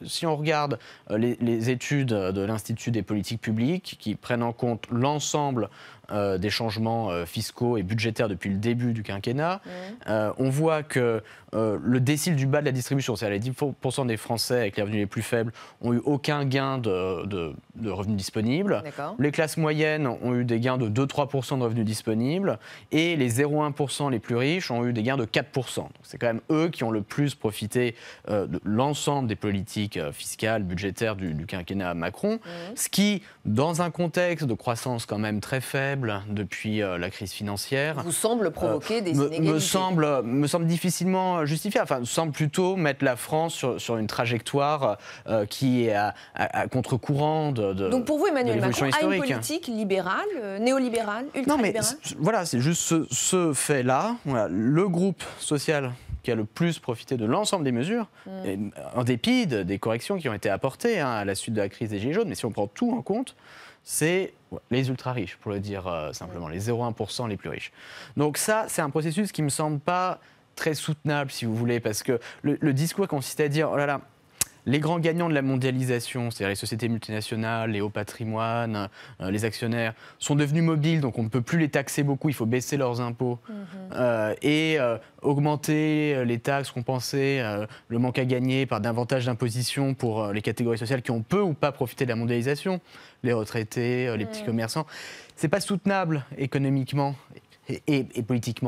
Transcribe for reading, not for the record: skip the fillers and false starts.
Si on regarde les études de l'Institut des politiques publiques qui prennent en compte l'ensemble des changements fiscaux et budgétaires depuis le début du quinquennat, on voit que le décile du bas de la distribution, c'est-à-dire les 10% des Français avec les revenus les plus faibles, ont eu aucun gain de revenus disponibles. Les classes moyennes ont eu des gains de 2-3% de revenus disponibles et les 0,1% les plus riches ont eu des gains de 4%. C'est quand même eux qui ont le plus profité de l'ensemble des politiques fiscales, budgétaires du quinquennat Macron, ce qui, dans un contexte de croissance quand même très faible depuis la crise financière, vous semble provoquer des inégalités. me semble difficilement justifié. Enfin, semble plutôt mettre la France sur une trajectoire qui est à contre-courant de Donc pour vous, Emmanuel Macron a une historique. Politique libérale, néolibérale, ultralibérale? Non, mais voilà, c'est juste ce fait-là. Voilà, le groupe social qui a le plus profité de l'ensemble des mesures, en dépit des corrections qui ont été apportées à la suite de la crise des Gilets jaunes, mais si on prend tout en compte, c'est les ultra-riches, pour le dire simplement, les 0,1% les plus riches. Donc ça, c'est un processus qui ne me semble pas très soutenable, si vous voulez, parce que le discours consistait à dire, oh là là, les grands gagnants de la mondialisation, c'est-à-dire les sociétés multinationales, les hauts patrimoines, les actionnaires, sont devenus mobiles, donc on ne peut plus les taxer beaucoup, il faut baisser leurs impôts et augmenter les taxes, compenser le manque à gagner par davantage d'imposition pour les catégories sociales qui ont peu ou pas profité de la mondialisation, les retraités, les petits commerçants. Ce n'est pas soutenable économiquement et politiquement.